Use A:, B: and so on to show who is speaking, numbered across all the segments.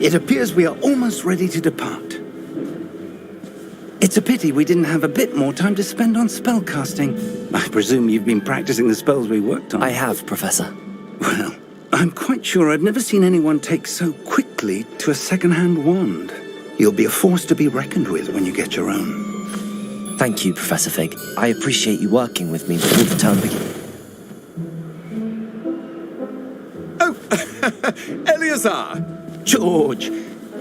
A: It appears we are almost ready to depart. It's a pity we didn't have a bit more time to spend on spellcasting. I presume you've been practicing the spells we worked on.
B: I have, Professor.
A: Well, I'm quite sure I've never seen anyone take so quickly to a second-hand wand. You'll be a force to be reckoned with when you get your own.
B: Thank you, Professor Fig. I appreciate you working with me before the term begins.
C: Oh, Eleazar!
A: George,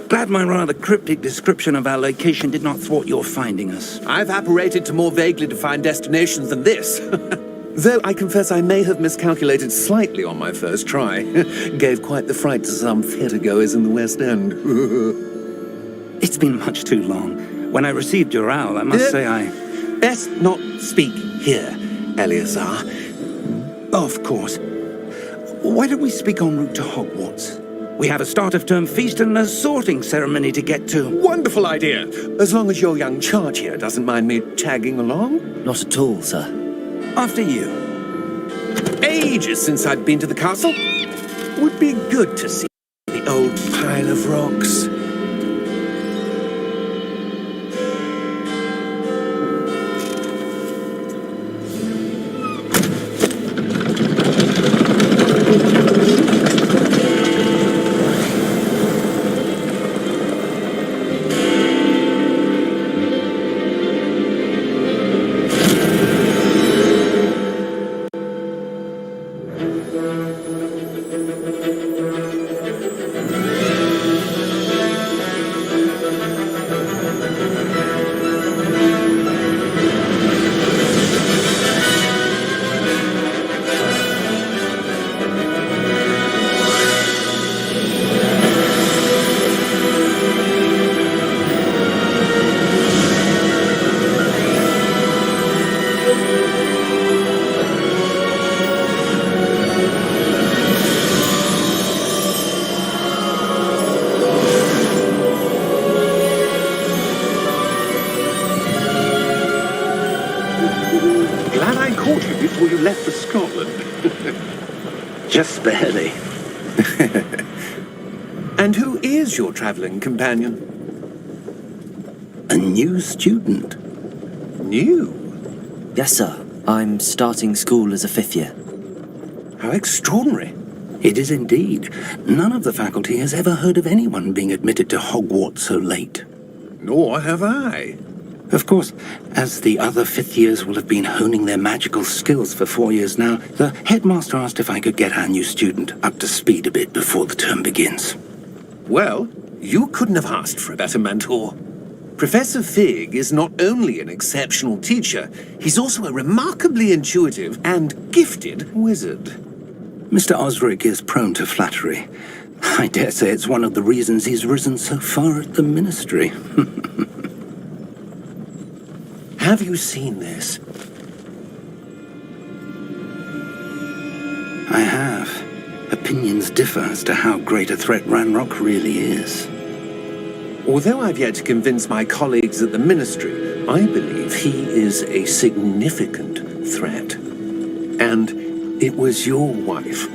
A: glad my rather cryptic description of our location did not thwart your finding us.
C: I've apparated to more vaguely defined destinations than this. Though I confess I may have miscalculated slightly on my first try. Gave quite the fright to some theatre-goers in the West End.
A: It's been much too long. When I received your owl, I must say I...
C: Best not speak here, Eleazar.
A: Of course. Why don't we speak en route to Hogwarts? We have a start-of-term feast and a sorting ceremony to get to.
C: Wonderful idea! As long as your young charge here doesn't mind me tagging along.
B: Not at all, sir.
A: After you.
C: Ages since I'd been to the castle. Would be good to see the old pile of rocks. before you left for Scotland.
A: Just barely.
C: And who is your travelling companion?
A: A new student.
C: New?
B: Yes, sir. I'm starting school as a fifth year.
C: How extraordinary.
A: It is indeed. None of the faculty has ever heard of anyone being admitted to Hogwarts so late.
C: Nor have I.
A: Of course, as the other fifth years will have been honing their magical skills for 4 years now, the headmaster asked if I could get our new student up to speed a bit before the term begins.
C: Well, you couldn't have asked for a better mentor. Professor Fig is not only an exceptional teacher, he's also a remarkably intuitive and gifted wizard.
A: Mr. Osric is prone to flattery. I dare say it's one of the reasons he's risen so far at the ministry.
C: Have you seen this?
A: I have. Opinions differ as to how great a threat Ranrock really is.
C: Although I've yet to convince my colleagues at the ministry, I believe he is a significant threat. And it was your wife,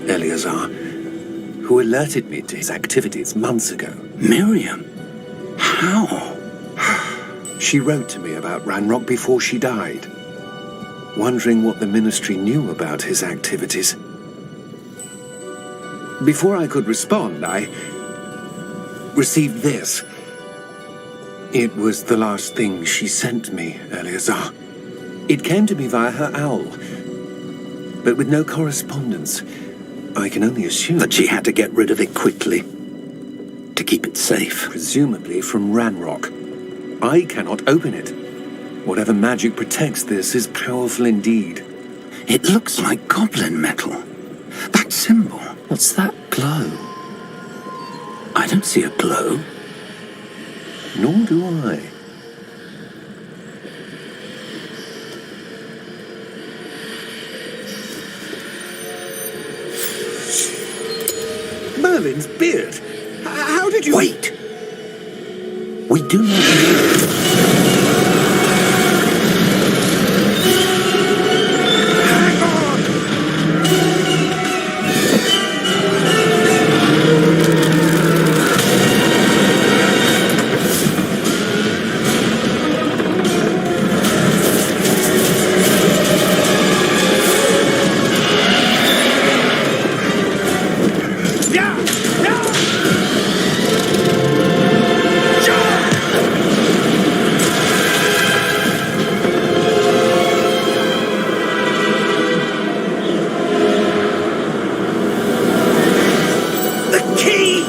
C: Eleazar, who alerted me to his activities months ago.
A: Miriam? How?
C: She wrote to me about Ranrock before she died, wondering what the ministry knew about his activities. Before I could respond, I received this. It was the last thing she sent me, Eleazar. It came to me via her owl, but with no correspondence. I can only assume
A: That she had to get rid of it quickly, to keep it safe.
C: presumably from Ranrock. I cannot open it. Whatever magic protects this is powerful indeed.
A: It looks like goblin metal. That symbol.
B: What's that glow?
A: I don't see a glow.
C: Nor do I. Merlin's beard! How did you...
A: Wait! We do not know.
C: Hang on! Yeah! Yeah! The key!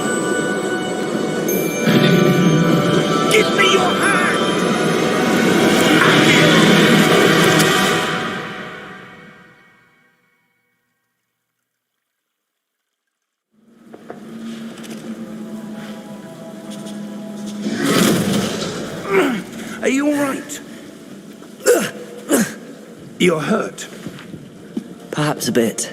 C: Give me your hand!
A: Are you all right? You're hurt.
B: Perhaps a bit.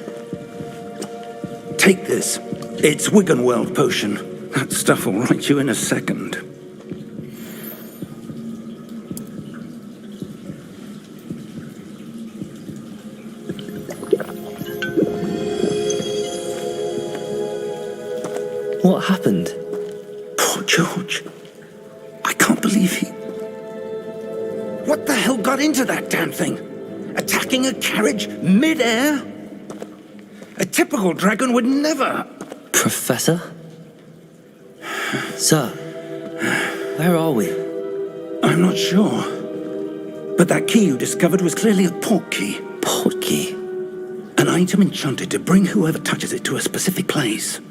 A: Take this. It's Wiggenweld potion. That stuff will right you in a second.
B: What happened?
A: Poor George. I can't believe he... What the hell got into that damn thing? Attacking a carriage mid-air? A typical dragon would never...
B: Professor? Sir, where are we?
A: I'm not sure. But that key you discovered was clearly a port key.
B: Port key?
A: An item enchanted to bring whoever touches it to a specific place.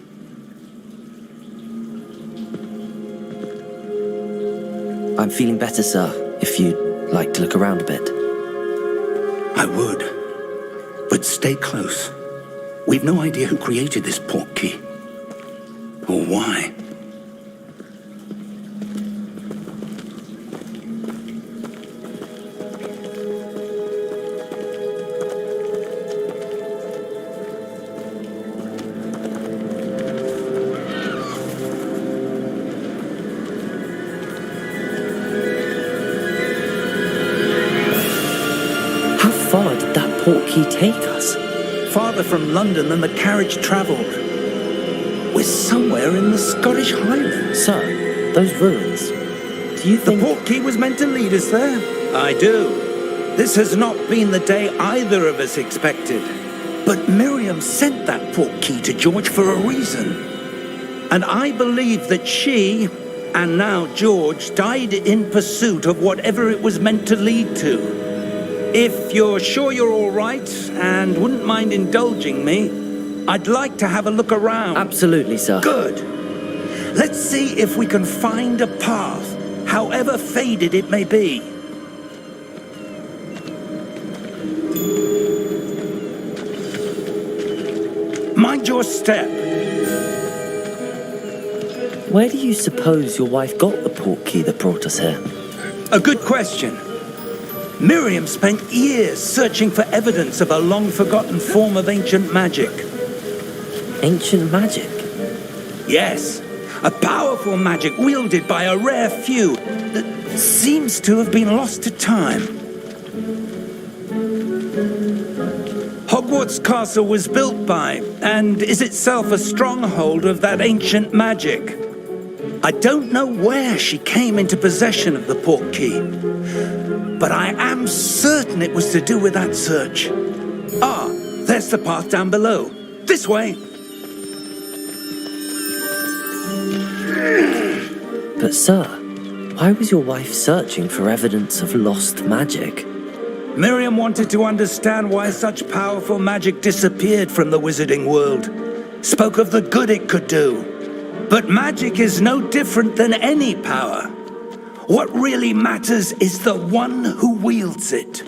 B: I'm feeling better, sir, if you'd like to look around a bit.
A: I would. But stay close. We've no idea who created this port key. Or why.
B: How far did that port portkey take us?
A: Farther from London than the carriage travelled. We're somewhere in the Scottish Highlands.
B: Sir, those ruins. Do you
A: The
B: think...
A: portkey was meant to lead us there? I do. This has not been the day either of us expected. But Miriam sent that portkey to George for a reason. And I believe that she, and now George, died in pursuit of whatever it was meant to lead to. If you're sure you're all right and wouldn't mind indulging me, I'd like to have a look around.
B: Absolutely, sir.
A: Good. Let's see if we can find a path, however faded it may be. Mind your step.
B: Where do you suppose your wife got the portkey that brought us here?
A: A good question. Miriam spent years searching for evidence of a long-forgotten form of ancient magic.
B: Ancient magic?
A: Yes, a powerful magic wielded by a rare few that seems to have been lost to time. Hogwarts Castle was built by, and is itself a stronghold of that ancient magic. I don't know where she came into possession of the portkey, but I am certain it was to do with that search. Ah, there's the path down below. This way.
B: But sir, why was your wife searching for evidence of lost magic?
A: Miriam wanted to understand why such powerful magic disappeared from the wizarding world. Spoke of the good it could do. But magic is no different than any power. What really matters is the one who wields it.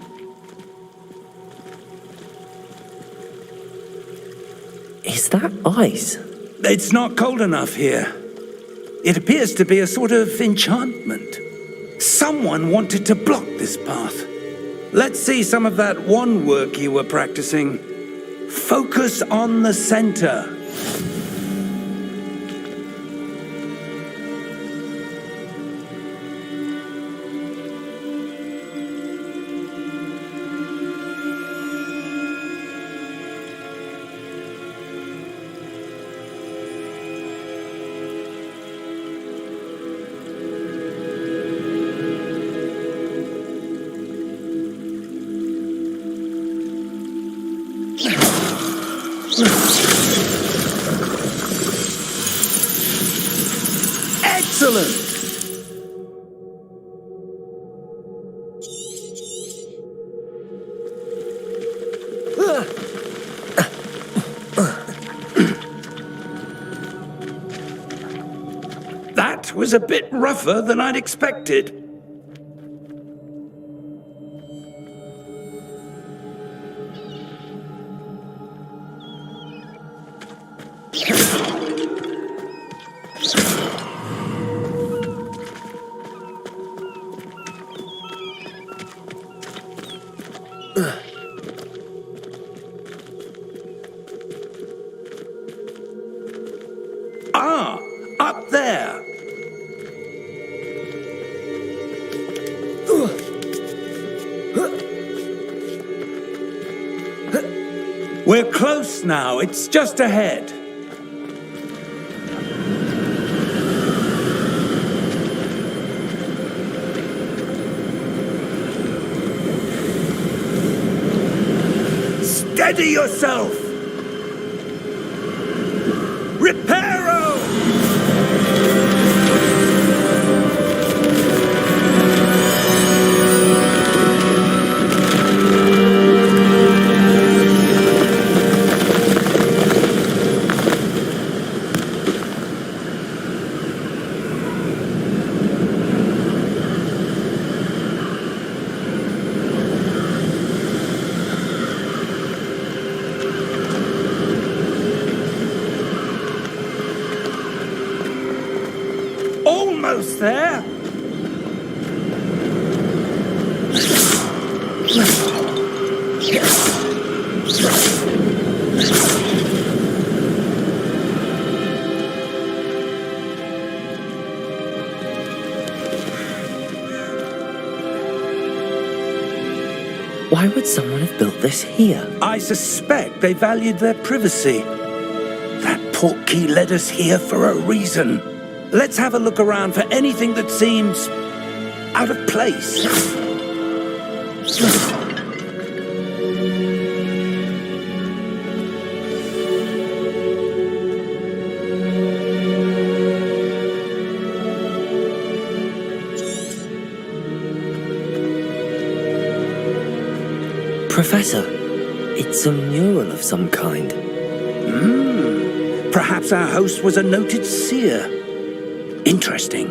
B: Is that ice?
A: It's not cold enough here. It appears to be a sort of enchantment. Someone wanted to block this path. Let's see some of that wand work you were practicing. Focus on the center. Excellent! That was a bit rougher than I'd expected. Ah, up there. We're close now. It's just ahead. Steady yourself! Reparo! Almost there.
B: Why would someone have built this here?
A: I suspect they valued their privacy. That portkey led us here for a reason. Let's have a look around for anything that seems out of place.
B: Professor, it's a mural of some kind.
A: Perhaps our host was a noted seer. Interesting.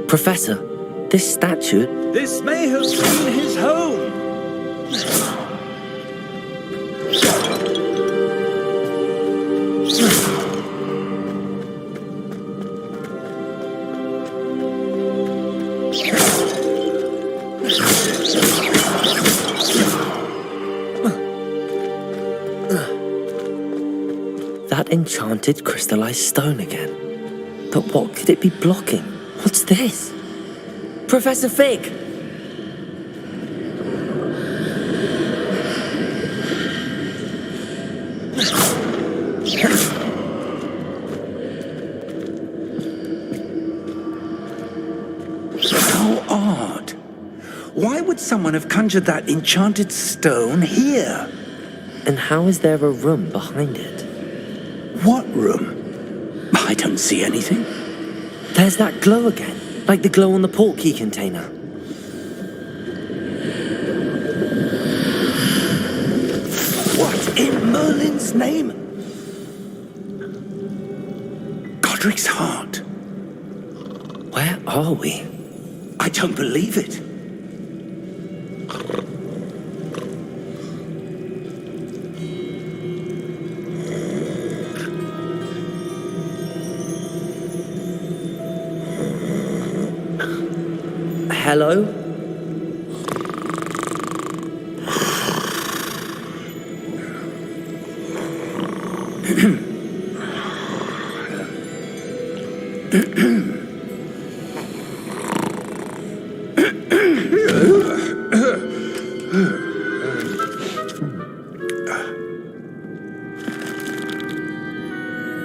B: Professor, this statue...
A: This may have been his home.
B: That enchanted crystallized stone again. But what could it be blocking? What's this? Professor Fig!
A: How odd. Why would someone have conjured that enchanted stone here?
B: And how is there a room behind it?
A: What room? I don't see anything.
B: There's that glow again, like the glow on the portkey container.
A: What in Merlin's name? Godric's heart.
B: Where are we?
A: I don't believe it.
B: Hello?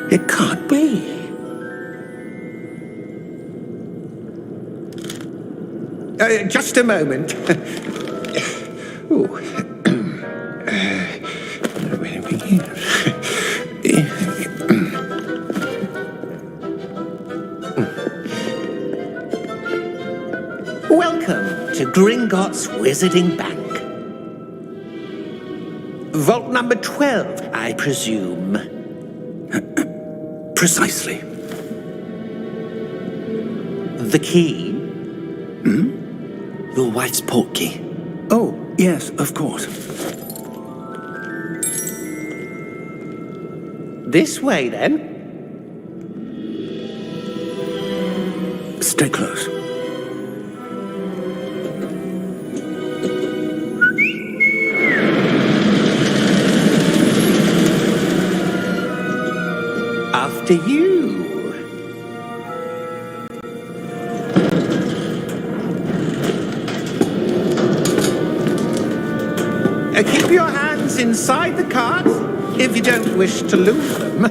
C: It can't be. Just a moment. Ooh. Where do we begin? Welcome to Gringotts Wizarding Bank. Vault number 12, I presume.
A: Precisely.
C: The key?
B: Your wife's portkey.
A: Oh, yes, of course.
C: This way, then.
A: Stay close.
C: After you. Keep your hands inside the cart if you don't wish to lose them.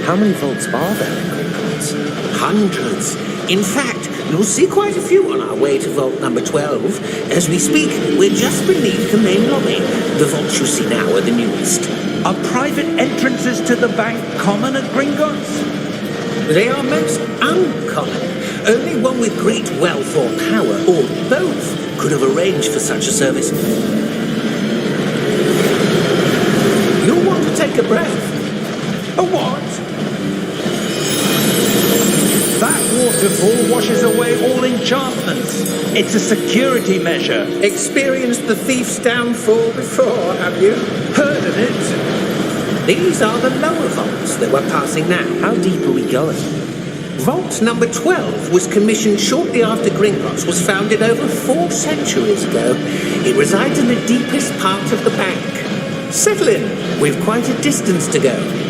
B: How many vaults are there in Gringotts?
C: Hundreds. In fact, you'll see quite a few on our way to vault number 12. As we speak, we're just beneath the main lobby. The vaults you see now are the newest.
A: Are private entrances to the bank common at Gringotts?
C: They are most uncommon. Only one with great wealth or power, or both, could have arranged for such a service. You'll want to take a breath.
A: A what? That waterfall washes away all enchantments. It's a security measure.
C: Experienced the thief's downfall before, have you?
A: Heard of it?
C: These are the lower vaults that we're passing now.
B: How deep are we going?
C: Vault number 12 was commissioned shortly after Gringotts was founded over 4 centuries ago. It resides in the deepest part of the bank. Settle in. We've quite a distance to go.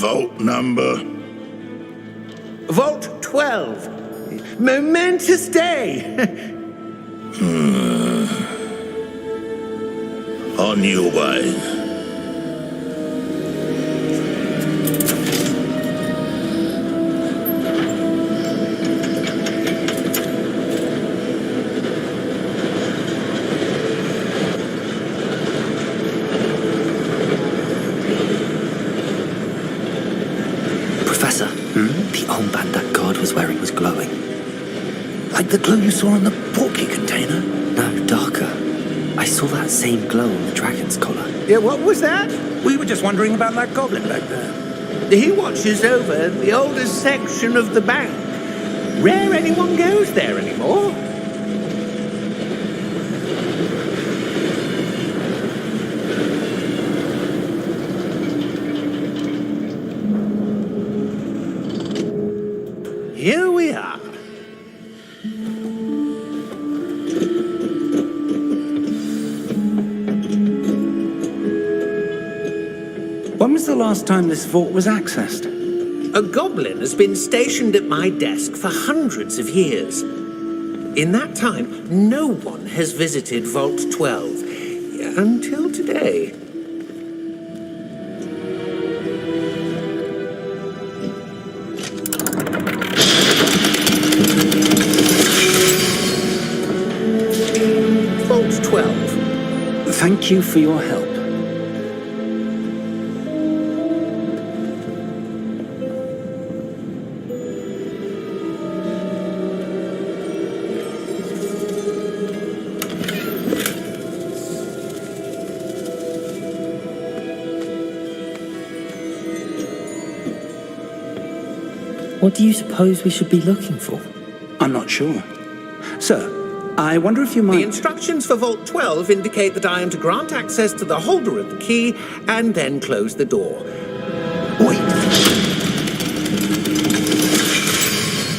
A: Vault number.
C: Vault 12. Momentous day.
A: On your way.
B: Professor, the armband that guard was wearing was glowing.
A: Like the glow you saw on the porky container?
B: No, darker. I saw that same glow on the dragon's collar.
C: Yeah, what was that?
A: We were just wondering about that goblin back there.
C: He watches over the oldest section of the bank. Rare anyone goes there anymore. Here we are.
A: When was the last time this vault was accessed?
C: A goblin has been stationed at my desk for hundreds of years. In that time, no one has visited Vault 12 until today. Vault 12.
A: Thank you for your help.
B: What do you suppose we should be looking for?
A: I'm not sure. Sir, I wonder if you might...
C: The instructions for Vault 12 indicate that I am to grant access to the holder of the key and then close the door.
A: Wait.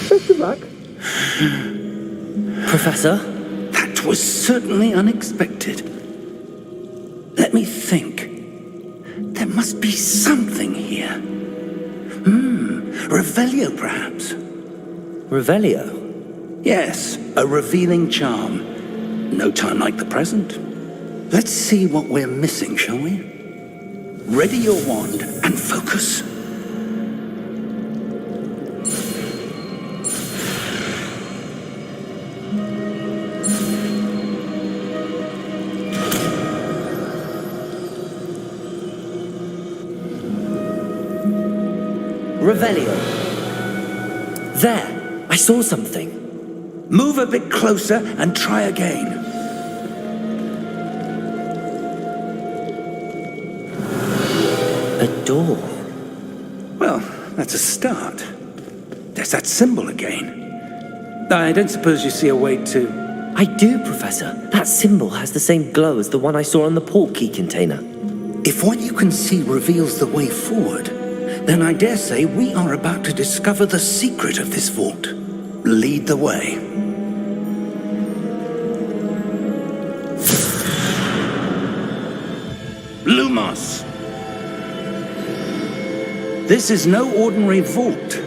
C: Best of luck.
B: Professor?
A: That was certainly unexpected. Let me think. There must be something here. Revelio, perhaps.
B: Revelio?
A: Yes, a revealing charm. No time like the present. Let's see what we're missing, shall we? Ready your wand and focus.
B: Revelio. There! I saw something.
A: Move a bit closer and try again.
B: A door.
A: Well, that's a start. There's that symbol again. I don't suppose you see a way to...
B: I do, Professor. That symbol has the same glow as the one I saw on the port key container.
A: If what you can see reveals the way forward, then I dare say we are about to discover the secret of this vault. Lead the way. Lumos! This is no ordinary vault.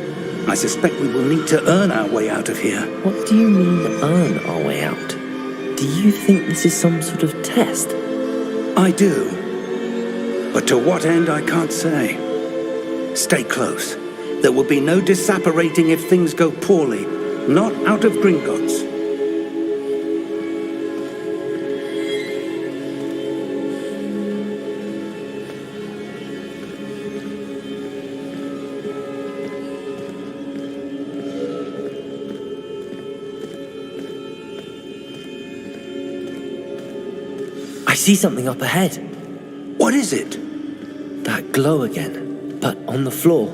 A: I suspect we will need to earn our way out of here.
B: What do you mean, earn our way out? Do you think this is some sort of test?
A: I do. But to what end, I can't say. Stay close. There will be no disapparating if things go poorly. Not out of Gringotts.
B: I see something up ahead.
A: What is it?
B: That glow again, but on the floor.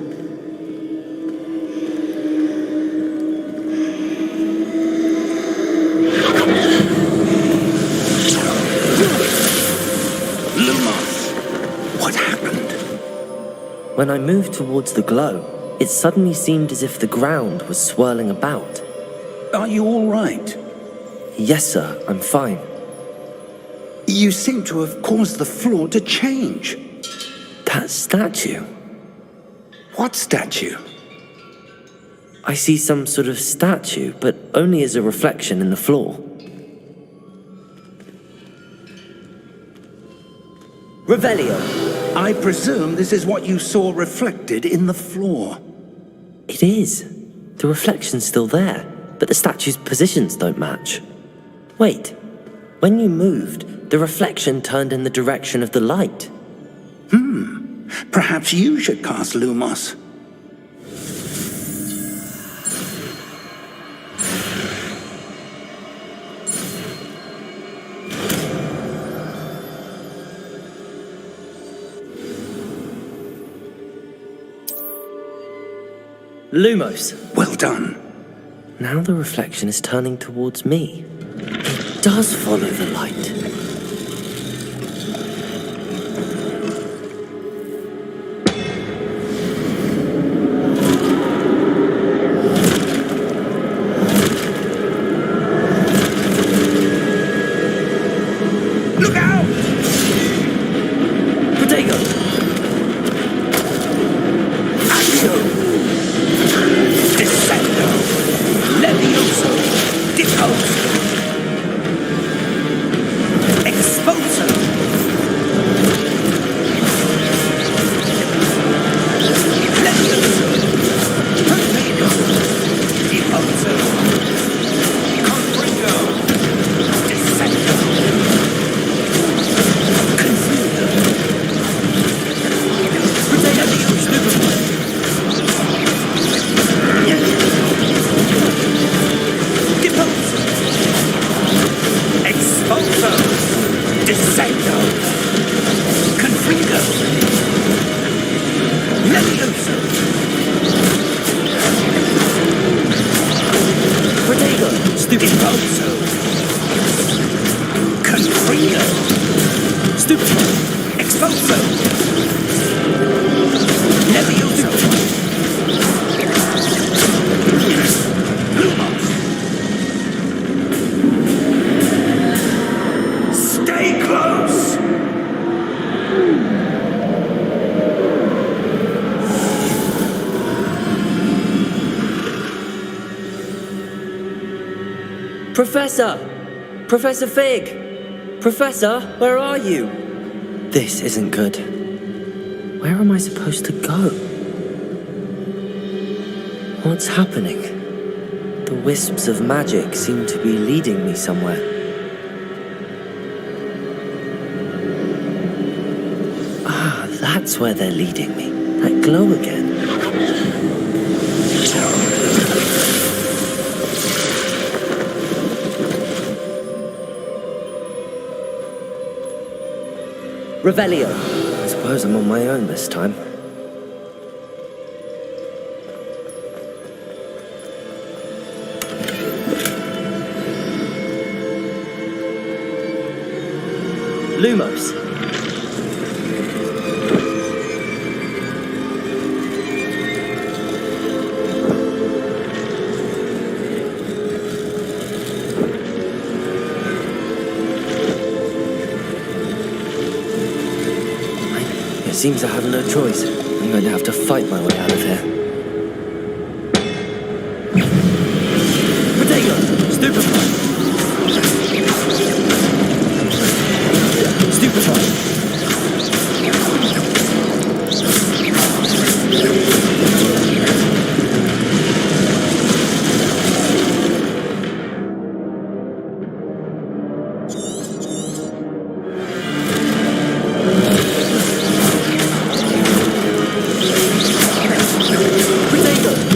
B: When I moved towards the glow, it suddenly seemed as if the ground was swirling about.
A: Are you all right?
B: Yes, sir, I'm fine.
A: You seem to have caused the floor to change.
B: That statue?
A: What statue?
B: I see some sort of statue, but only as a reflection in the floor. Revelio!
A: I presume this is what you saw reflected in the floor.
B: It is. The reflection's still there, but the statue's positions don't match. Wait, when you moved, the reflection turned in the direction of the light.
A: Perhaps you should cast Lumos.
B: Lumos!
A: Well done.
B: Now the reflection is turning towards me. It does follow the light.
A: Look out!
B: Protego!
A: Accio! Descendo! Levioso! Deposo! Exposo! Levioso! Protego! Deposo! Confringo! Descendo! Confundo! Levioso! Deposo! Exposo! Descendo! Confringo! Levioso!
B: Protego! Stupid!
A: Deposo! Confringo!
B: Stupid!
A: Exposo! Levioso! Lumos! Stay close!
B: Professor! Professor Fig! Professor, where are you? This isn't good. Where am I supposed to go? What's happening? The wisps of magic seem to be leading me somewhere. Ah, that's where they're leading me. That glow again. Revelio. I suppose I'm on my own this time. Lumos. It seems I have no choice. I'm going to have to fight my way out of here. Protego! Stupefy! Stupefy!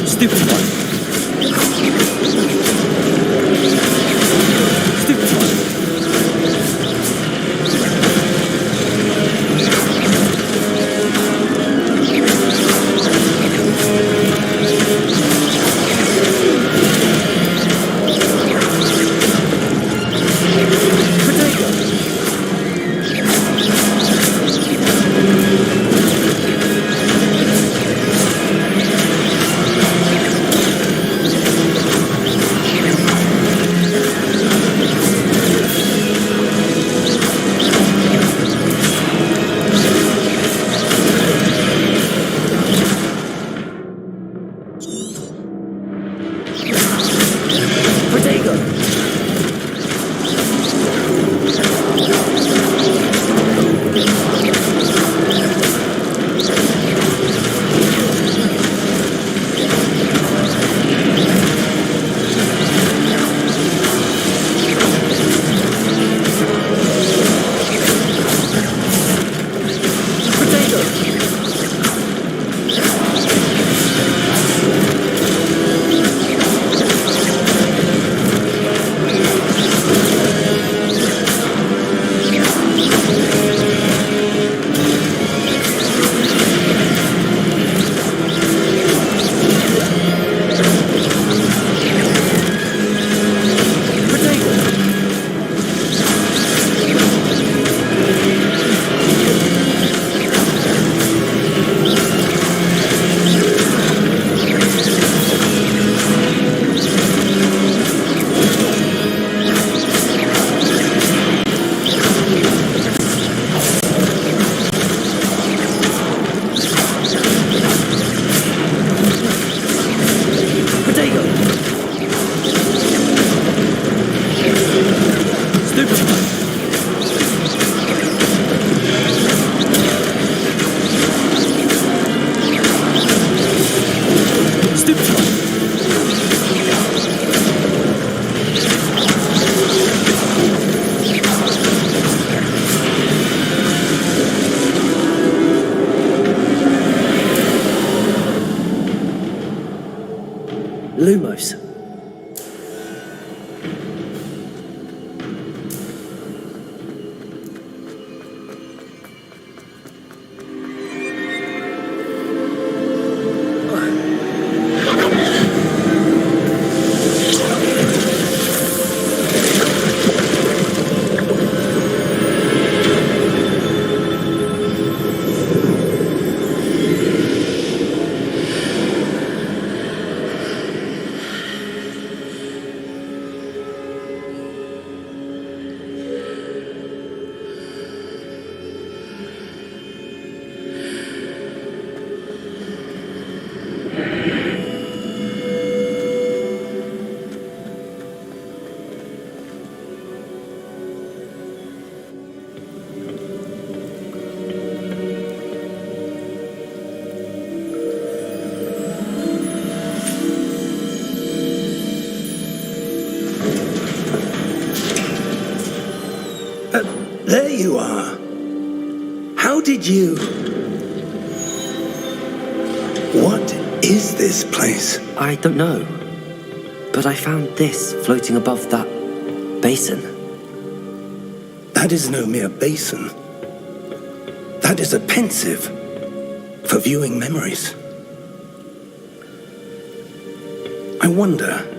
B: Stupefy! Lumos.
A: There you are. How did you... What is this place?
B: I don't know. But I found this floating above that basin.
A: That is no mere basin. That is a pensive for viewing memories. I wonder...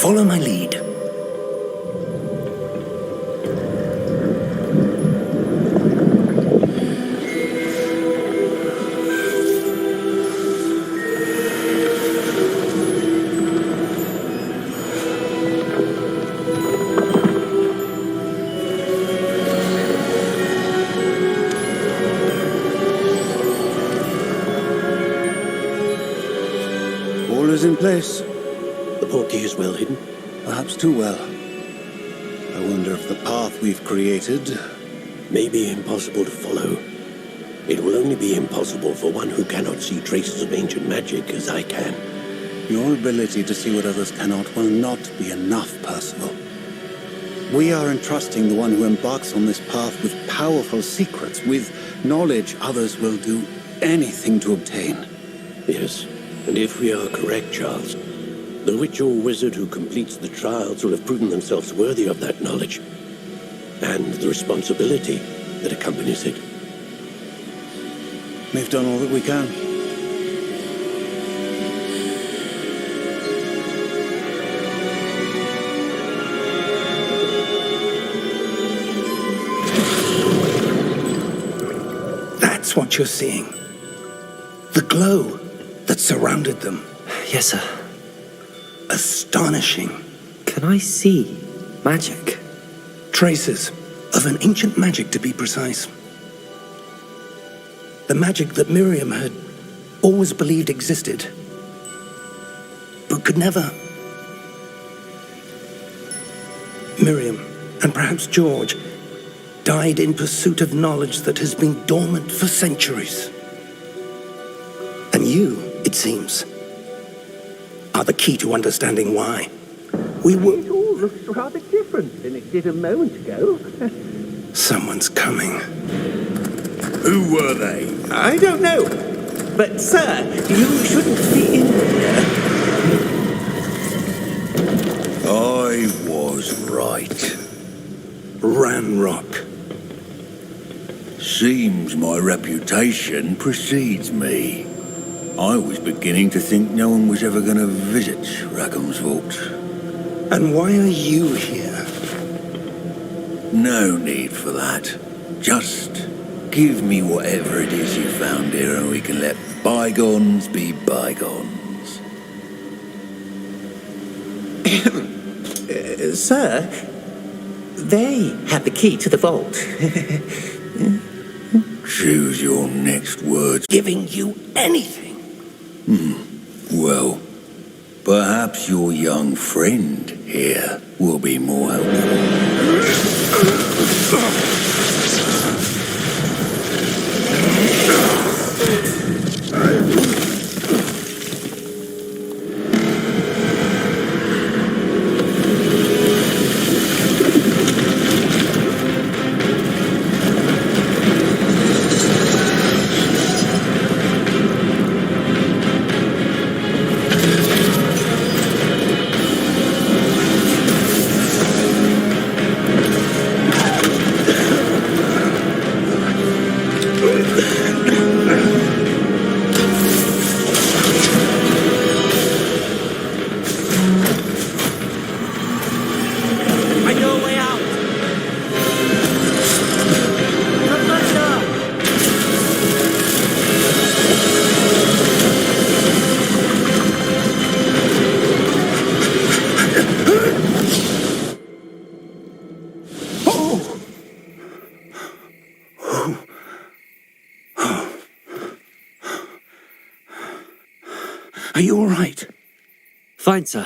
A: Follow my lead.
D: All is in place.
E: The portkey is well hidden.
D: Perhaps too well. I wonder if the path we've created...
E: May be impossible to follow. It will only be impossible for one who cannot see traces of ancient magic as I can.
D: Your ability to see what others cannot will not be enough, Percival. We are entrusting the one who embarks on this path with powerful secrets, with knowledge others will do anything to obtain.
E: Yes, and if we are correct, Charles, the witch or wizard who completes the trials will have proven themselves worthy of that knowledge, and the responsibility that accompanies it.
D: We've done all that we can.
A: That's what you're seeing. The glow that surrounded them.
B: Yes, sir.
A: Astonishing.
B: Can I see magic?
A: Traces of an ancient magic, to be precise. The magic that Miriam had always believed existed, but could never. Miriam, and perhaps George, died in pursuit of knowledge that has been dormant for centuries. And you, it seems, are the key to understanding why. We were...
F: It all looks rather different than it did a moment ago.
A: Someone's coming.
G: Who were they?
F: I don't know. But, sir, you shouldn't be in here.
G: I was right.
A: Ranrock.
G: Seems my reputation precedes me. I was beginning to think no one was ever going to visit Rackham's vault.
A: And why are you here?
G: No need for that. Just give me whatever it is you found here and we can let bygones be bygones.
F: Sir, they have the key to the vault.
G: Choose your next words.
A: Giving you anything.
G: Well, perhaps your young friend here will be more helpful.
A: Are you all right?
B: Fine, sir.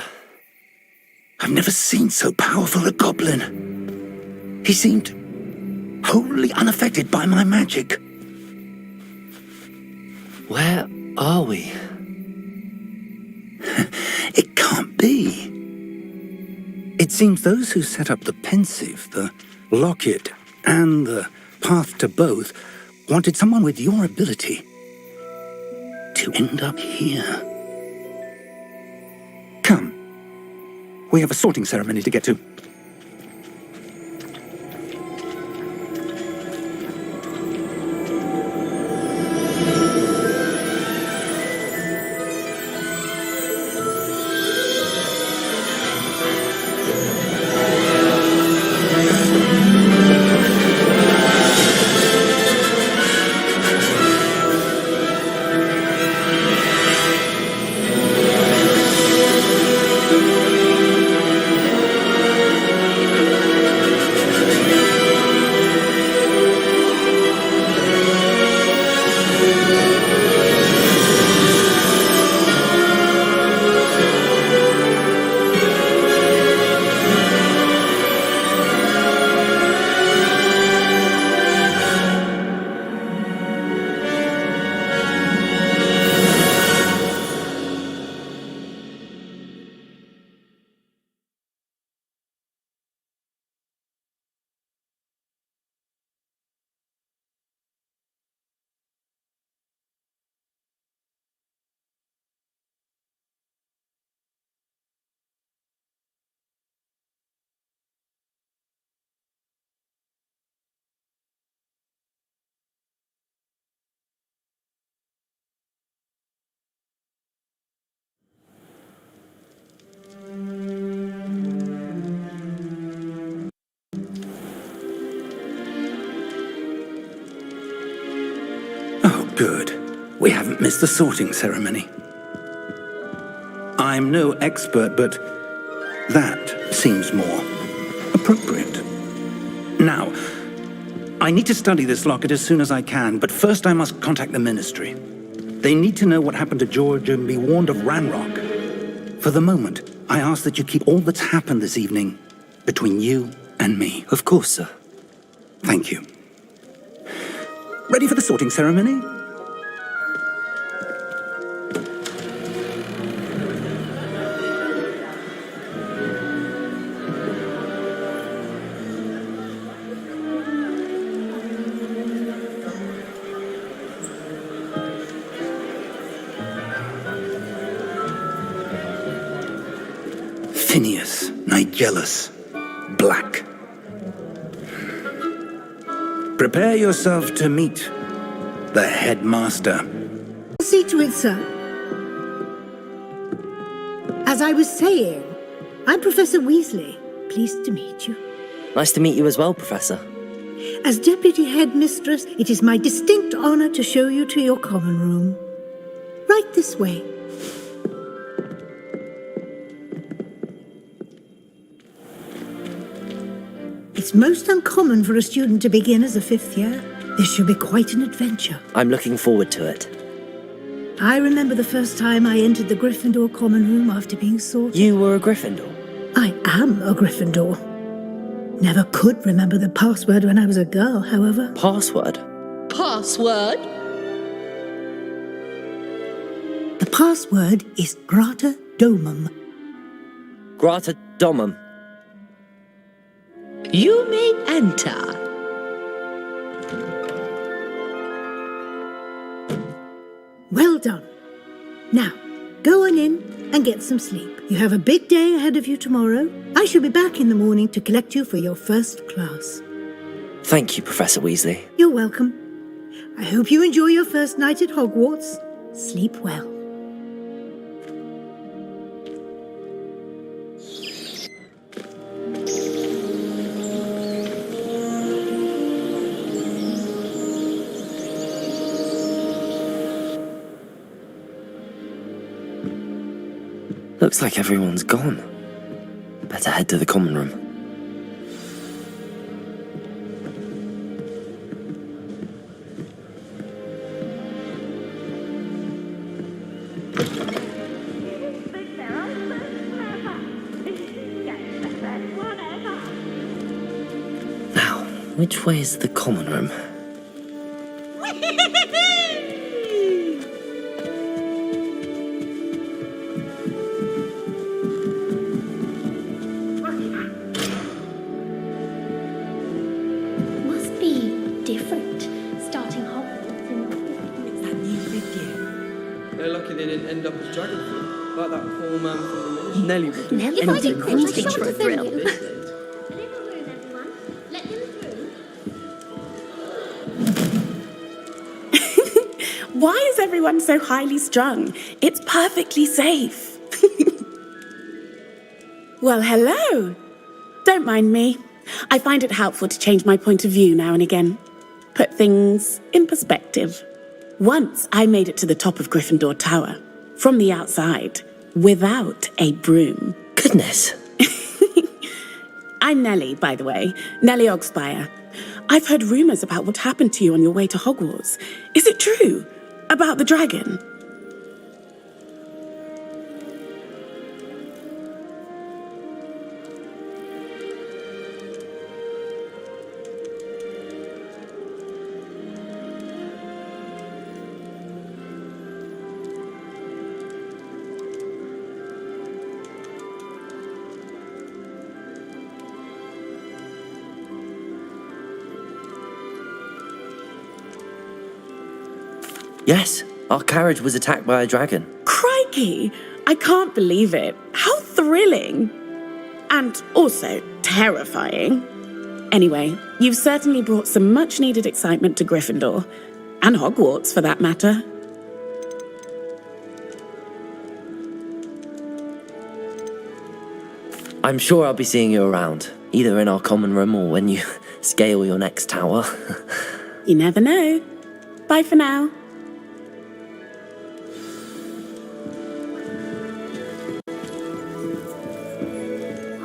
A: I've never seen so powerful a goblin. He seemed wholly unaffected by my magic.
B: Where are we?
A: It can't be. It seems those who set up the pensive, the locket, and the path to both wanted someone with your ability to end up here. Come. We have a sorting ceremony to get to. Good. We haven't missed the sorting ceremony. I'm no expert, but that seems more appropriate. Now, I need to study this locket as soon as I can, but first I must contact the Ministry. They need to know what happened to George and be warned of Ranrock. For the moment, I ask that you keep all that's happened this evening between you and me.
B: Of course, sir.
A: Thank you. Ready for the sorting ceremony? Phineas, Nigellus, Black. Prepare yourself to meet the headmaster.
H: See to it, sir. As I was saying, I'm Professor Weasley. Pleased to meet you.
B: Nice to meet you as well, Professor.
H: As Deputy Headmistress, it is my distinct honor to show you to your common room. Right this way. It's most uncommon for a student to begin as a fifth year. This should be quite an adventure.
B: I'm looking forward to it.
H: I remember the first time I entered the Gryffindor common room after being sorted.
B: You were a Gryffindor?
H: I am a Gryffindor. Never could remember the password when I was a girl, however.
B: Password?
I: Password?
H: The password is Grata Domum.
B: Grata Domum.
I: You may enter.
H: Well done. Now, go on in and get some sleep. You have a big day ahead of you tomorrow. I shall be back in the morning to collect you for your first class.
B: Thank you, Professor Weasley.
H: You're welcome. I hope you enjoy your first night at Hogwarts. Sleep well.
B: Looks like everyone's gone. Better head to the common room. Now, which way is the common room?
J: Must be different starting Hogwarts in
I: It's that new fifth year.
K: They're lucky they didn't end up as dragon fruit, like that poor man from the ministry.
B: Nelly would do
J: Nelly
I: would do anything for a thrill.
J: Little room, everyone. Let them through.
L: Why is everyone so highly strung? It's perfectly safe. Well, hello. Don't mind me. I find it helpful to change my point of view now and again. Put things in perspective. Once I made it to the top of Gryffindor Tower, from the outside, without a broom.
B: Goodness.
L: I'm Nellie, by the way. Nellie Ogspire. I've heard rumours about what happened to you on your way to Hogwarts. Is it true? About the dragon?
B: Yes, our carriage was attacked by a dragon.
L: Crikey! I can't believe it. How thrilling! And also terrifying. Anyway, you've certainly brought some much-needed excitement to Gryffindor. And Hogwarts, for that matter.
B: I'm sure I'll be seeing you around, either in our common room or when you scale your next tower.
L: You never know. Bye for now.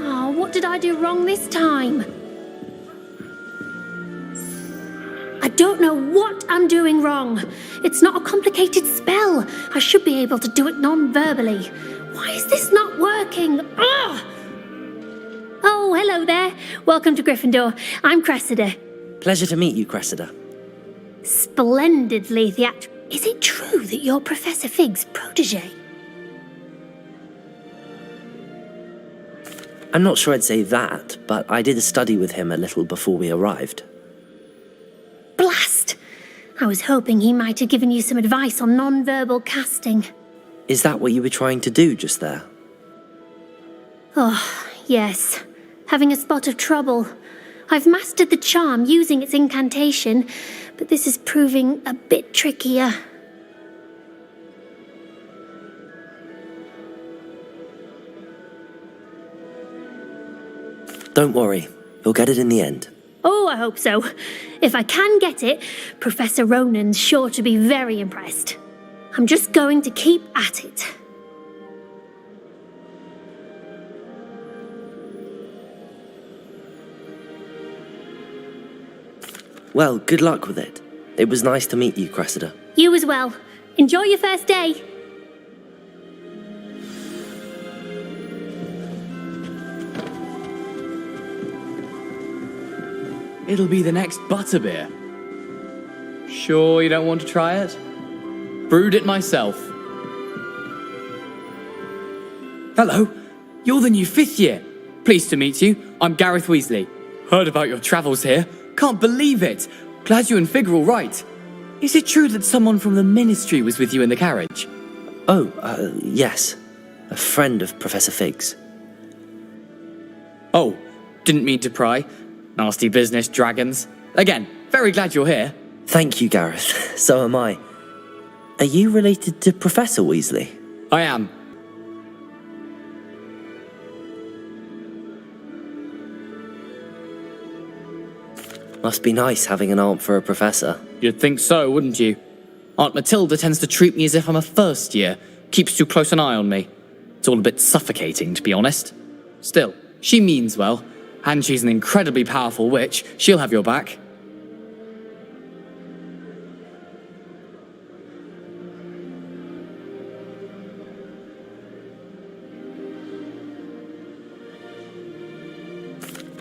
J: Oh, what did I do wrong this time? don't know what I'm doing wrong. It's not a complicated spell. I should be able to do it non-verbally. Why is this not working? Ugh! Oh, hello there. Welcome to Gryffindor. I'm Cressida.
B: Pleasure to meet you, Cressida.
J: Splendidly theatrical. Is it true that you're Professor Fig's protege?
B: I'm not sure I'd say that, but I did study with him a little before we arrived.
J: Blast! I was hoping he might have given you some advice on non-verbal casting.
B: Is that what you were trying to do just there?
J: Oh, yes. Having a spot of trouble. I've mastered the charm using its incantation, but this is proving a bit trickier.
B: Don't worry, you'll get it in the end.
J: Oh, I hope so. If I can get it, Professor Ronan's sure to be very impressed. I'm just going to keep at it.
B: Well, good luck with it. It was nice to meet you, Cressida.
J: You as well. Enjoy your first day.
M: It'll be the next butterbeer. Sure you don't want to try it? Brewed it myself. Hello, you're the new 5th year. Pleased to meet you. I'm Gareth Weasley. Heard about your travels here. Can't believe it. Glad you and Fig are all right. Is it true that someone from the Ministry was with you in the carriage?
B: Oh, yes. A friend of Professor Fig's.
M: Oh, didn't mean to pry. Nasty business, dragons. Again, very glad you're here.
B: Thank you, Gareth. So am I. Are you related to Professor Weasley?
M: I am.
B: Must be nice having an aunt for a professor.
M: You'd think so, wouldn't you? Aunt Matilda tends to treat me as if I'm a first year. Keeps too close an eye on me. It's all a bit suffocating, to be honest. Still, she means well. And she's an incredibly powerful witch. She'll have your back.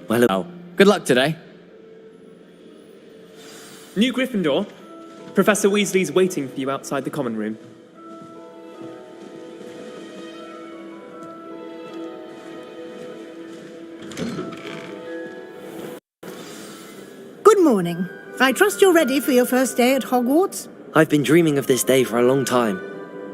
M: Well, good luck today.
N: New Gryffindor. Professor Weasley's waiting for you outside the common room.
H: Good morning. I trust you're ready for your first day at Hogwarts?
B: I've been dreaming of this day for a long time.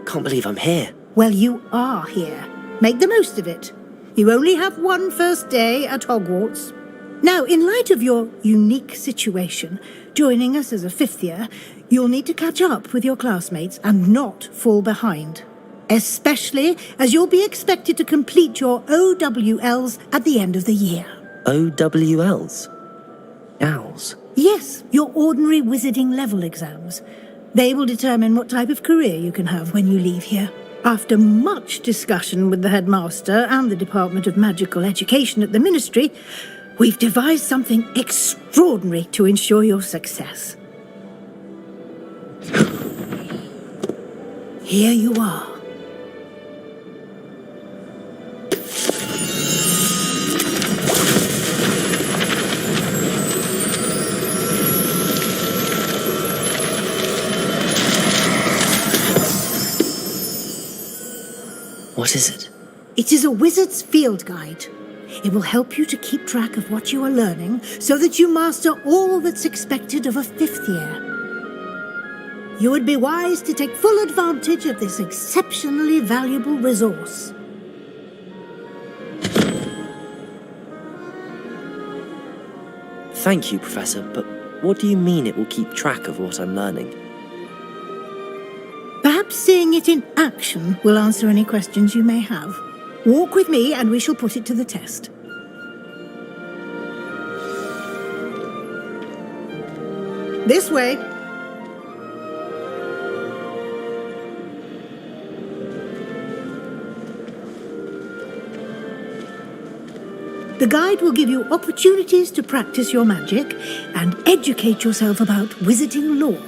B: Can't believe I'm here.
H: Well, you are here. Make the most of it. You only have one first day at Hogwarts. Now, in light of your unique situation, joining us as a 5th year, you'll need to catch up with your classmates and not fall behind. Especially as you'll be expected to complete your OWLs at the end of the year.
B: OWLs? Owls?
H: Yes, your ordinary wizarding level exams. They will determine what type of career you can have when you leave here. After much discussion with the headmaster and the Department of Magical Education at the Ministry, we've devised something extraordinary to ensure your success. Here you are.
B: What is it?
H: It is a wizard's field guide. It will help you to keep track of what you are learning so that you master all that's expected of a 5th year. You would be wise to take full advantage of this exceptionally valuable resource.
B: Thank you, Professor, but what do you mean it will keep track of what I'm learning?
H: Perhaps seeing it in action will answer any questions you may have. Walk with me and we shall put it to the test. This way. The guide will give you opportunities to practice your magic and educate yourself about wizarding lore.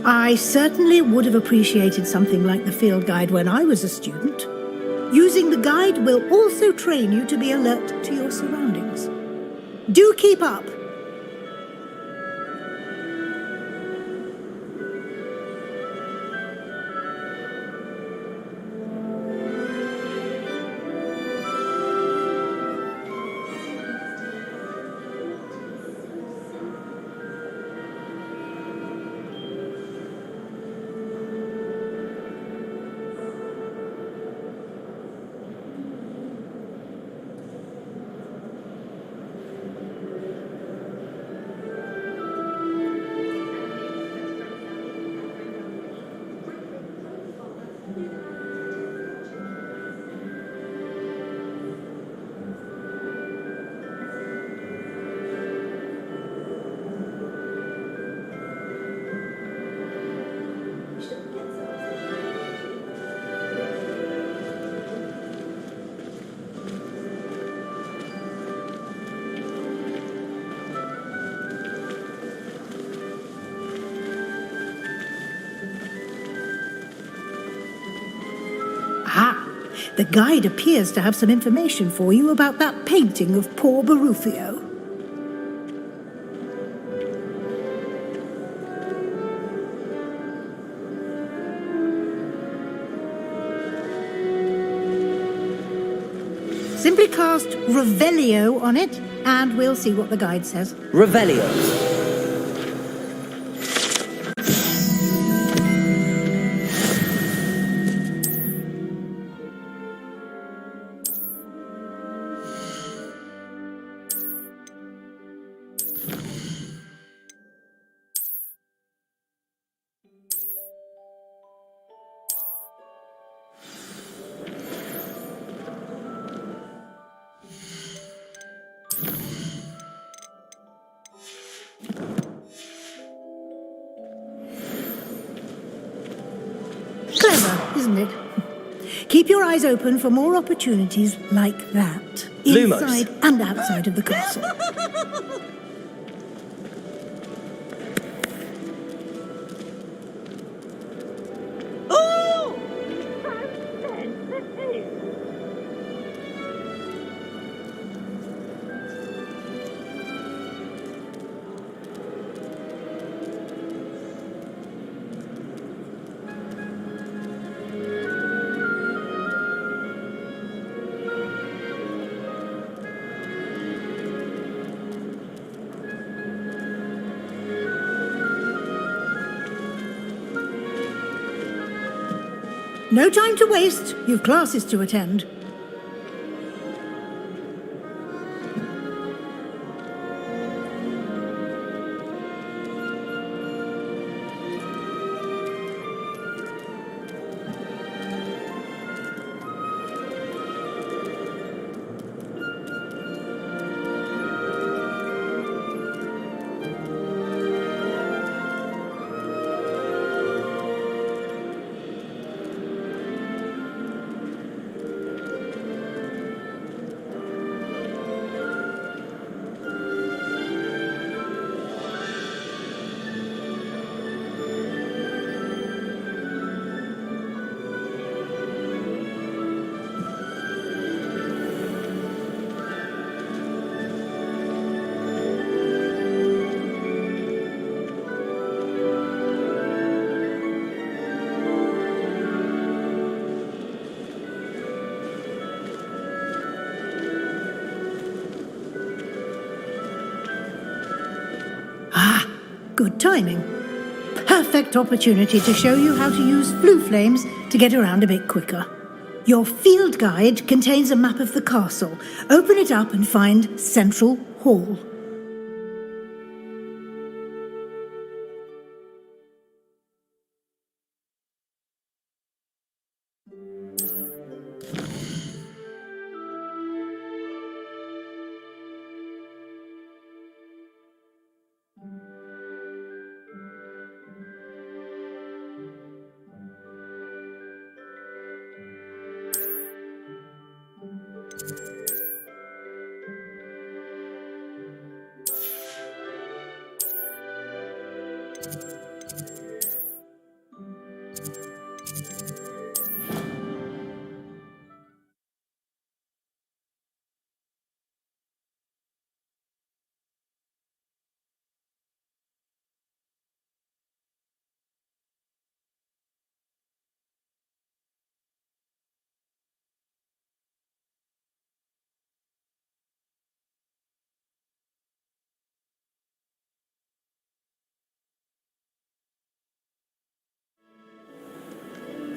H: I certainly would have appreciated something like the field guide when I was a student. Using the guide will also train you to be alert to your surroundings. Do keep up! The guide appears to have some information for you about that painting of poor Barufio. Simply cast Revelio on it, and we'll see what the guide says.
B: Revelio.
H: Clever, isn't it? Keep your eyes open for more opportunities like that, inside and outside of the castle. No time to waste. You've classes to attend. Good timing. Perfect opportunity to show you how to use flue flames to get around a bit quicker. Your field guide contains a map of the castle. Open it up and find Central Hall.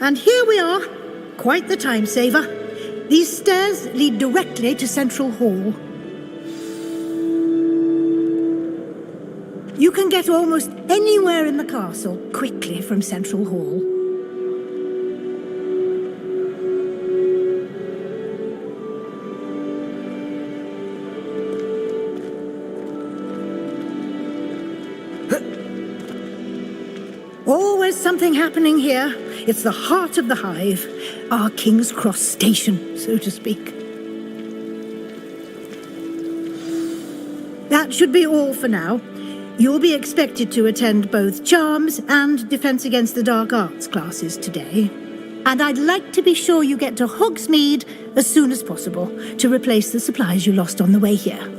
H: And here we are. Quite the time saver. These stairs lead directly to Central Hall. You can get almost anywhere in the castle quickly from Central Hall. Always something happening here. It's the heart of the hive, our King's Cross station, so to speak. That should be all for now. You'll be expected to attend both Charms and Defense Against the Dark Arts classes today. And I'd like to be sure you get to Hogsmeade as soon as possible to replace the supplies you lost on the way here.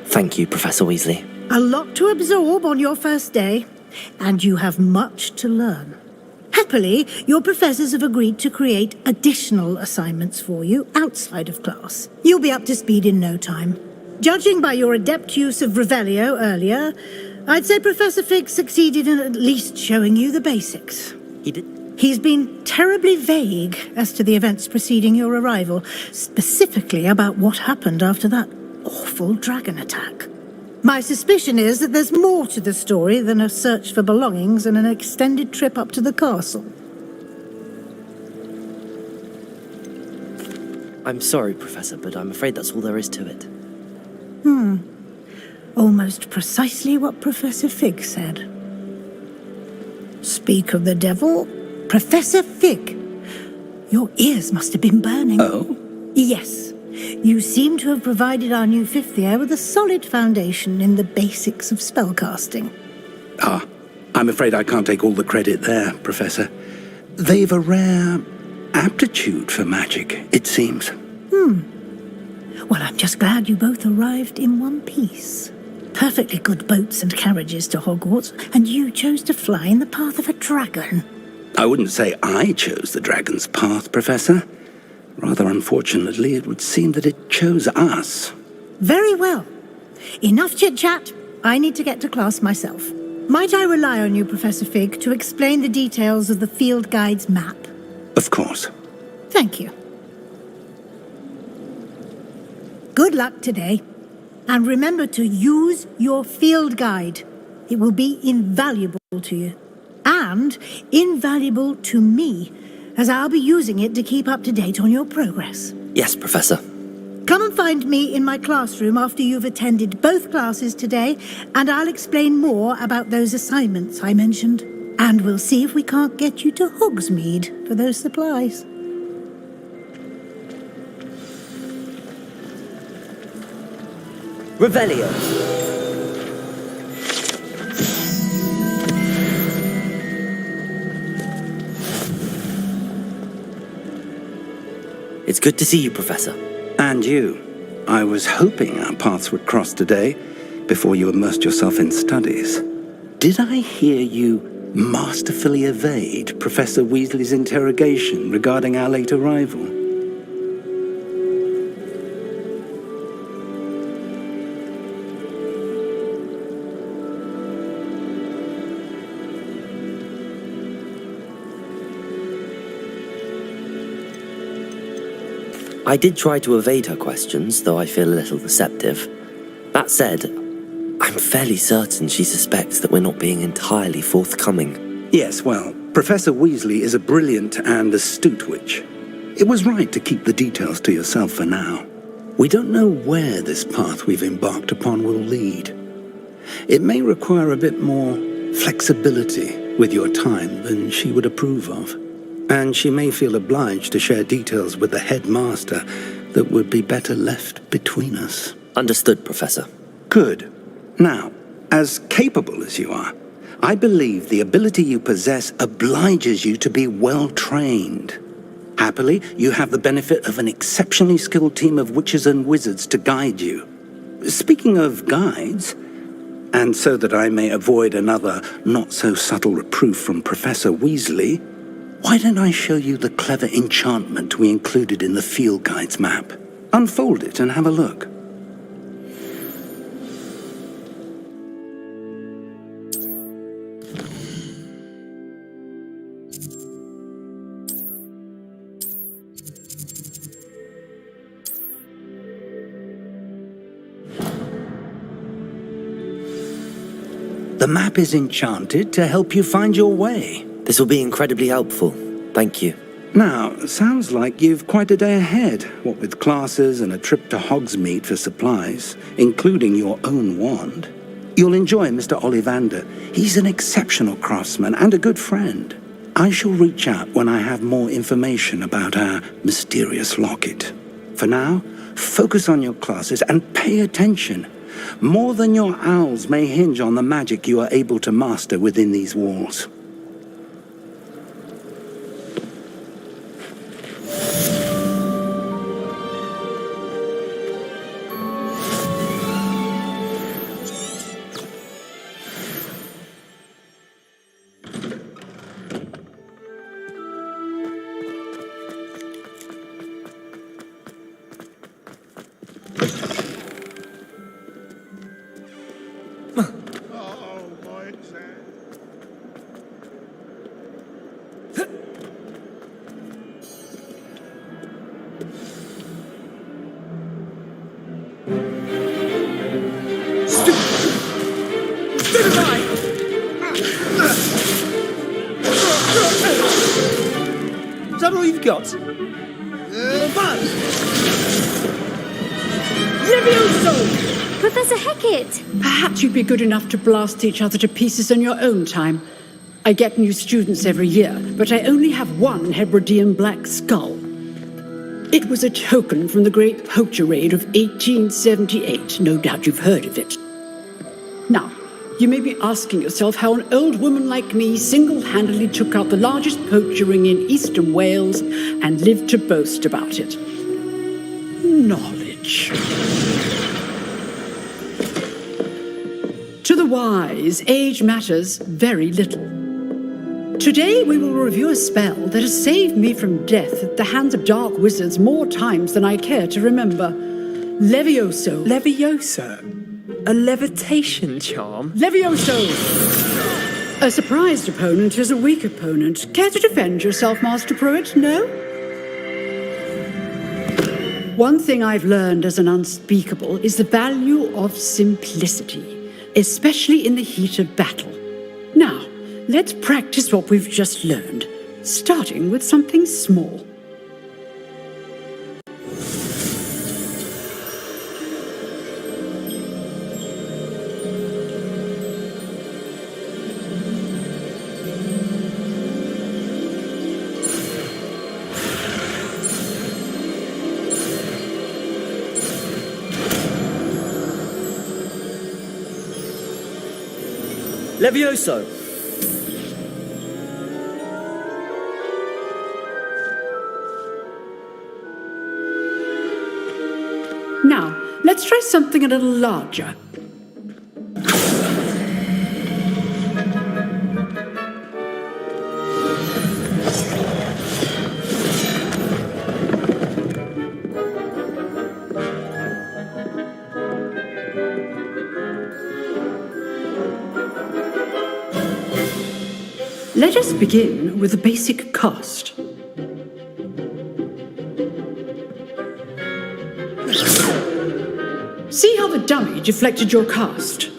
B: Thank you, Professor Weasley.
H: A lot to absorb on your first day, and you have much to learn. Happily, your professors have agreed to create additional assignments for you outside of class. You'll be up to speed in no time. Judging by your adept use of Revelio earlier, I'd say Professor Fig succeeded in at least showing you the basics.
B: He did?
H: He's been terribly vague as to the events preceding your arrival, specifically about what happened after that awful dragon attack. My suspicion is that there's more to the story than a search for belongings and an extended trip up to the castle.
B: I'm sorry, Professor, but I'm afraid that's all there is to it.
H: Almost precisely what Professor Fig said. Speak of the devil, Professor Fig. Your ears must have been burning.
A: Oh?
H: Yes. You seem to have provided our new fifth year with a solid foundation in the basics of spellcasting.
A: I'm afraid I can't take all the credit there, Professor. They've a rare aptitude for magic, it seems.
H: Well, I'm just glad you both arrived in one piece. Perfectly good boats and carriages to Hogwarts, and you chose to fly in the path of a dragon.
A: I wouldn't say I chose the dragon's path, Professor. Rather unfortunately, it would seem that it chose us.
H: Very well. Enough chit-chat. I need to get to class myself. Might I rely on you, Professor Fig, to explain the details of the field guide's map?
A: Of course.
H: Thank you. Good luck today. And remember to use your field guide. It will be invaluable to you. And invaluable to me, as I'll be using it to keep up to date on your progress.
B: Yes, Professor.
H: Come and find me in my classroom after you've attended both classes today, and I'll explain more about those assignments I mentioned. And we'll see if we can't get you to Hogsmeade for those supplies.
B: Revelio. It's good to see you, Professor.
A: And you. I was hoping our paths would cross today, before you immersed yourself in studies. Did I hear you masterfully evade Professor Weasley's interrogation regarding our late arrival?
B: I did try to evade her questions, though I feel a little deceptive. That said, I'm fairly certain she suspects that we're not being entirely forthcoming.
A: Yes, well, Professor Weasley is a brilliant and astute witch. It was right to keep the details to yourself for now. We don't know where this path we've embarked upon will lead. It may require a bit more flexibility with your time than she would approve of. and she may feel obliged to share details with the headmaster that would be better left between us.
B: Understood, Professor.
A: Good. Now, as capable as you are, I believe the ability you possess obliges you to be well trained. Happily, you have the benefit of an exceptionally skilled team of witches and wizards to guide you. Speaking of guides, and so that I may avoid another not-so-subtle reproof from Professor Weasley, why don't I show you the clever enchantment we included in the field guide's map? Unfold it and have a look. The map is enchanted to help you find your way.
B: This will be incredibly helpful. Thank you.
A: Now, sounds like you've quite a day ahead, what with classes and a trip to Hogsmeade for supplies, including your own wand. You'll enjoy Mr. Ollivander. He's an exceptional craftsman and a good friend. I shall reach out when I have more information about our mysterious locket. For now, focus on your classes and pay attention. More than your owls may hinge on the magic you are able to master within these walls.
F: Is that all you've got?
O: Levioso! Professor Hecat!
P: Perhaps you'd be good enough to blast each other to pieces in your own time. I get new students every year, but I only have one Hebridean black skull. It was a token from the Great Poacher Raid of 1878. No doubt you've heard of it. Now, you may be asking yourself how an old woman like me single-handedly took out the largest poacher ring in eastern Wales and lived to boast about it. Knowledge. To the wise, age matters very little. Today we will review a spell that has saved me from death at the hands of dark wizards more times than I care to remember. Levioso.
N: Levioso? A levitation charm?
P: Levioso! A surprised opponent is a weak opponent. Care to defend yourself, Master Pruitt? No? One thing I've learned as an unspeakable is the value of simplicity, especially in the heat of battle. Now, let's practice what we've just learned, starting with something small.
F: Levioso!
P: Now, let's try something a little larger. Let us begin with the basic cast. See how the dummy deflected your cast?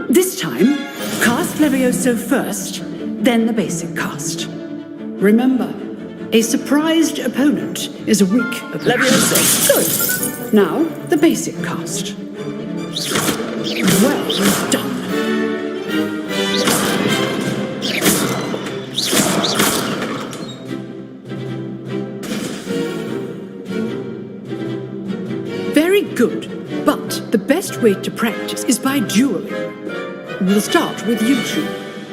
P: This time, cast Levioso first, then the basic cast. Remember, a surprised opponent is a weak opponent.
F: Levioso!
P: Good. Now, the basic cast. Well done. Good. But the best way to practice is by dueling. We'll start with you two.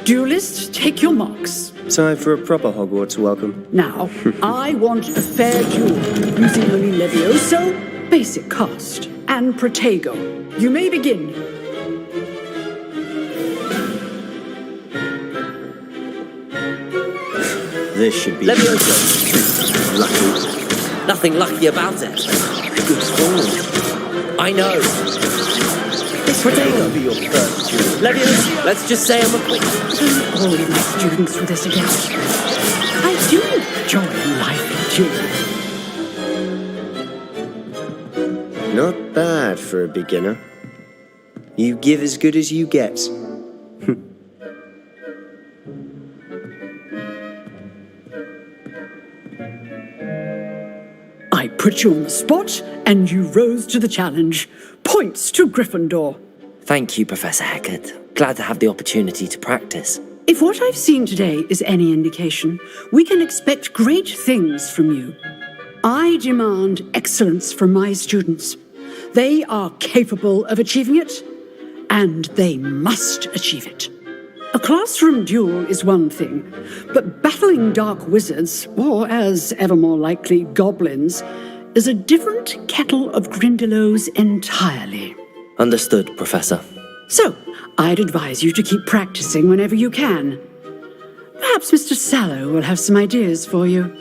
P: Duelists, take your marks.
Q: Time for a proper Hogwarts welcome.
P: Now, I want a fair duel, using only Levioso, basic cast, and Protego. You may begin.
Q: This should be
B: Levioso.
Q: lucky.
B: Nothing lucky about it.
Q: Good form.
B: I know.
Q: Protego be your first duel.
B: Levioso. Let's just say I'm a quick.
P: All my students with this again. I do enjoy life duel.
Q: Not bad for a beginner. You give as good as you get.
P: I put you on the spot, and you rose to the challenge. Points to Gryffindor.
B: Thank you, Professor Hecat. Glad to have the opportunity to practice.
P: If what I've seen today is any indication, we can expect great things from you. I demand excellence from my students. They are capable of achieving it, and they must achieve it. A classroom duel is one thing, but battling dark wizards, or as ever more likely, goblins, is a different kettle of Grindylows entirely.
B: Understood, Professor.
P: So, I'd advise you to keep practicing whenever you can. Perhaps Mr. Sallow will have some ideas for you.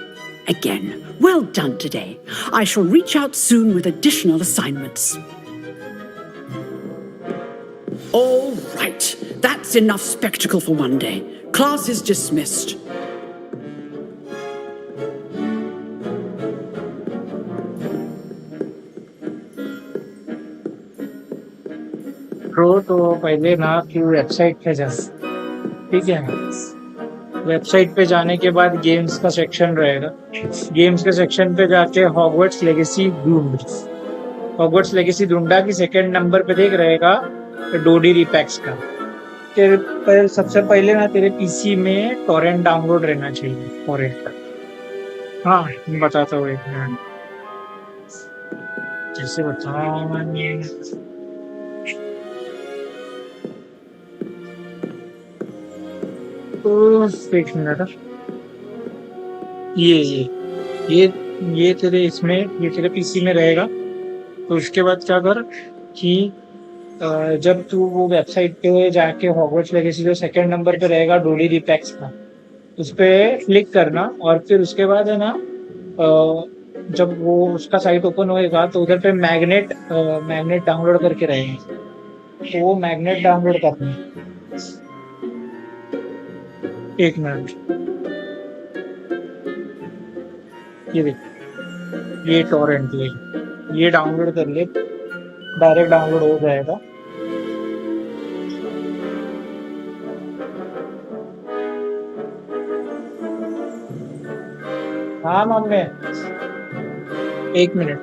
P: Again, well done today. I shall reach out soon with additional assignments. All right, that's enough spectacle for one day. Class is dismissed.
R: Pro तो पहले ना कि website पे जा, ठीक है। Website पे जाने के बाद गेम्स का सेक्शन रहेगा। गेम्स के सेक्शन पे जाके हॉगवर्ट्स लेगेसी ढूंढा कि सेकंड नंबर पे देख रहेगा डोडी रिपैक्स का। तेरे पर सबसे पहले ना तेरे पीसी में टॉरेंट डाउनलोड रहना चाहिए। टॉरेंट, हाँ बताता हूँ एक मिनट, कैसे बताऊँ। तो एक मिनट, ये तेरे इसमें, ये तेरे पीसी में रहेगा। तो उसके बाद क्या कर कि जब तू वो वेबसाइट पे जाके हॉगवर्ट्स लेगेसी जो सेकंड नंबर पे रहेगा डोडी रिपैक्स का, उस पे क्लिक करना। और फिर उसके बाद है ना, जब वो उसका साइट ओपन होएगा तो उधर पे मैग्नेट डाउनलोड करके रहेंगे। तो वो मैग्नेट डाउनलोड करना है। एक मिनट, ये देख, ये टॉरेंट ये डाउनलोड कर ले, डायरेक्ट डाउनलोड हो जाएगा। हाँ मम्मी, एक मिनट।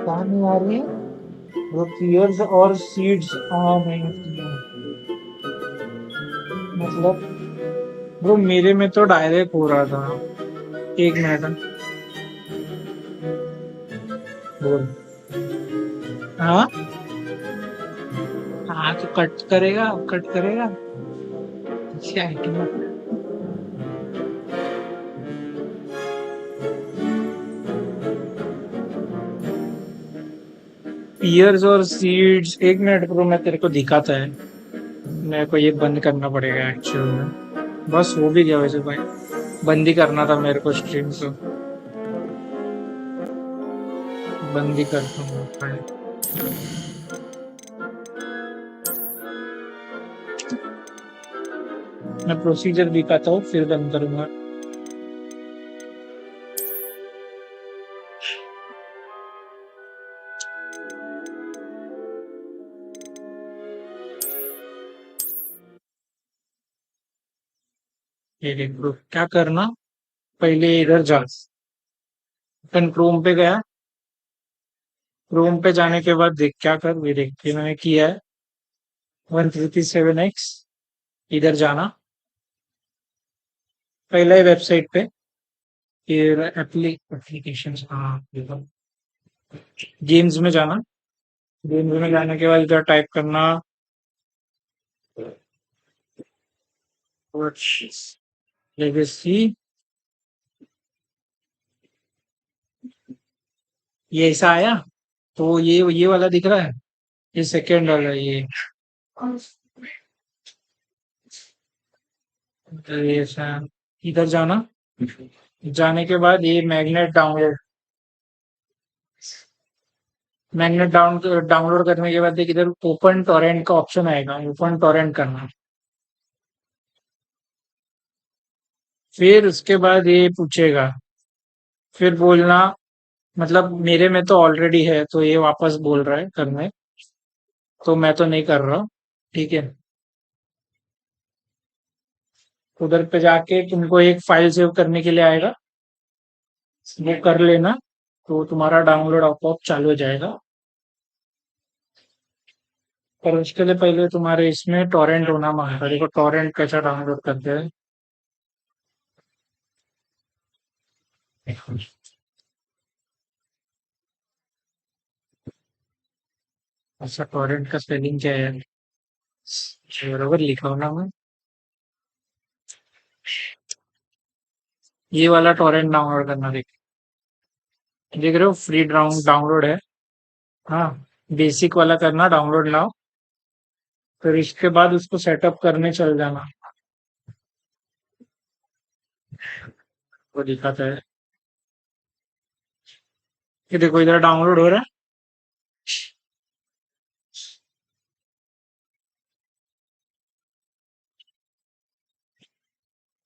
R: कहाँ नहीं आ रही है वो पियर्स और सीड्स। हाँ मतलब वो मेरे में तो डायरेक्ट हो रहा था। एक मिनट, बोल। हाँ हाँ, तो कट करेगा क्या है कि ईयर्स और सीड्स। एक मिनट ब्रो, मैं तेरे को दिखाता है। मेरे को ये बंद करना पड़ेगा एक्चुअल में। बस हो भी गया वैसे भाई, बंद ही करना था मेरे को स्ट्रीम, तो बंद ही करता हूँ भाई। मैं प्रोसीजर दिखाता हूँ फिर बंद करूंगा। ये देख ब्रो, क्या करना, पहले इधर जा, अपन क्रोम पे गया, क्रोम पे जाने के बाद देख क्या कर, ये देख के मैंने किया है 137x, इधर जाना, पहले वेबसाइट पे, फिर एप्लीकेशन, हाँ गेम्स में जाना, गेम्स में जाने के बाद इधर टाइप करना लेगेसी, ये ऐसा आया, तो ये वाला दिख रहा है, ये सेकेंड वाला, ये तो ये ऐसा, इधर जाना, जाने के बाद ये मैग्नेट डाउनलोड करने के बाद देख इधर ओपन टॉरेंट का ऑप्शन आएगा, ओपन टॉरेंट करना, फिर उसके बाद ये पूछेगा, फिर बोलना, मतलब मेरे में तो ऑलरेडी है तो ये वापस बोल रहा है करने, तो मैं तो नहीं कर रहा, ठीक है। उधर पे जाके तुमको एक फाइल सेव करने के लिए आएगा, वो कर लेना, तो तुम्हारा डाउनलोड ऑफ चालू हो जाएगा। पर उसके लिए पहले तुम्हारे इसमें टॉरेंट होना मांगता है, देखो टॉरेंट कैसा डाउनलोड करते हैं। अच्छा, टॉरेंट का स्पेलिंग क्या है? बराबर लिखा हो ना मैं, ये वाला टॉरेंट डाउनलोड करना, देख रहे हो फ्री डाउनलोड है, हाँ बेसिक वाला करना डाउनलोड नाउ, फिर इसके बाद उसको सेटअप करने चल जाना, वो दिखाता है कि देखो इधर डाउनलोड हो रहा है,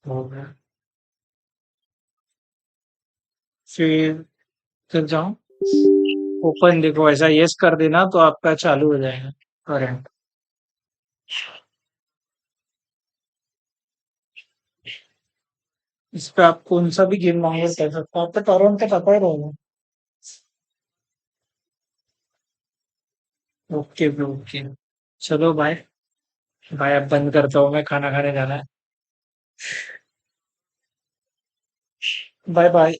R: हो गया, फिर चल जाओ ओपन, देखो ऐसा यस कर देना तो आपका चालू हो जाएगा करंट। इस पे आप कौन सा भी गेम डाउनलोड कर सकते हो, आपका टॉरेंट का पता ही रहेगा। ओके ब्रो, ओके, चलो बाय, बाय, अब बंद करता हूँ, मैं खाना खाने जाना है, बाय बाय।